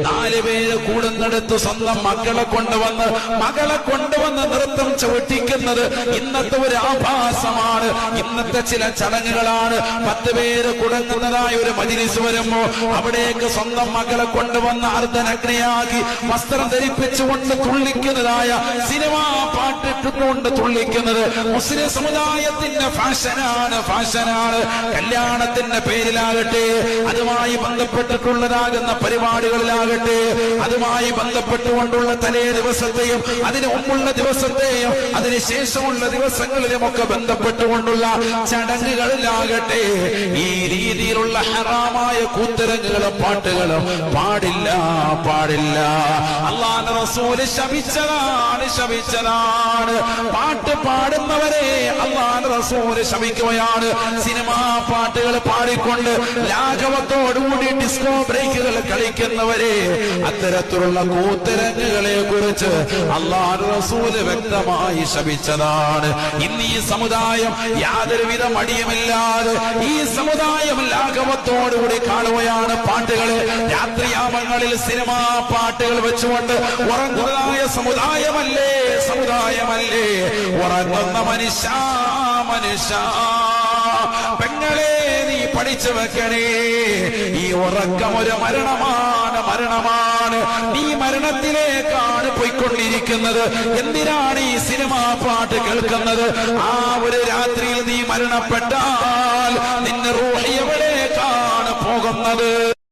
4 പേര് കൂടുന്നിടത്ത് സ്വന്തം മകളെ കൊണ്ടുവന്ന് നൃത്തം ചവിട്ടിക്കുന്നത് ഇന്നത്തെ ഒരു ആഭാസമാണ്. ഇന്നത്തെ ചില ചടങ്ങുകളാണ്. 10 പേര് കുടങ്ങുന്നതായ ഒരു മജ്‌ലിസ് വരുമ്പോ അവിടേക്ക് സ്വന്തം മകളെ കൊണ്ടുവന്ന് അർദ്ധനഗ്നയാക്കി വസ്ത്രം ധരിപ്പിച്ചുകൊണ്ട് തുള്ളിക്കുന്നതായ സിനിമാ പാട്ടിട്ടുകൊണ്ട് തുള്ളിക്കുന്നത് മുസ്ലിം സമുദായത്തിന്റെ ഫാഷനാണ്. കല്യാണത്തിന്റെ പേരിലാകട്ടെ, അതുമായി ബന്ധപ്പെട്ടിട്ടുള്ളതാകുന്ന പരിപാടികളിലാകട്ടെ, അതുമായി ബന്ധപ്പെട്ടുകൊണ്ടുള്ള തലേ ദിവസത്തെയും അതിന് മുമ്പുള്ള ദിവസത്തെയും അതിനുശേഷമുള്ള ദിവസങ്ങളിലുമൊക്കെ ബന്ധപ്പെട്ടുകൊണ്ടുള്ള ചടങ്ങുകളിലാകട്ടെ ഈ രീതിയിലുള്ള ഹറാമായ കൂത്തരങ്ങുകളും പാട്ടുകളും പാടില്ല. അല്ലാഹുവിന്റെ റസൂല് ശപിച്ചതാണ്. പാട്ട് പാടുന്നവരെ അല്ലാഹുവിന്റെ റസൂല് ശപിക്കുകയാണ്. സിനിമാ പാട്ടുകൾ പാടിക്കൊണ്ട് ലാഘവത്തോടുകൂടി ഡിസ്കോ ബ്രേക്കുകൾ കളിക്കുന്നവരെ, അത്തരത്തിലുള്ള കൂത്തരങ്ങുകളെ കുറിച്ച് അല്ലാഹുവിന്റെ റസൂല് വ്യക്തമായി ശപിച്ചതാണ്. ഇന്ന് ഈ സമുദായം യാതൊരുവിധ മടിയുമില്ലാതെ ഈ സമുദായം ലാഘവത്തോടുകൂടി കാണുകയാണ് പാട്ടുകളെ. രാത്രിയാമങ്ങളിൽ സിനിമാ പാട്ടുകൾ വെച്ചുകൊണ്ട് ഉറങ്ങുന്നതായ സമുദായമല്ലേ ഉറങ്ങുന്ന മനുഷ്യ പെങ്ങളെ, നീ പഠിച്ചു വെക്കണേ. ഈ ഉറക്കം ഒരു മരണമാണ്. നീ മരണത്തിലേക്കാണ് പോയിക്കൊണ്ടിരിക്കുന്നത്. എന്തിനാണ് ഈ സിനിമാ പാട്ട് കേൾക്കുന്നത്? ആ ഒരു രാത്രിയിൽ നീ മരണപ്പെട്ടാൽ നിന്റെ റൂഹ് എവിടേക്കാണ് പോകുന്നത്?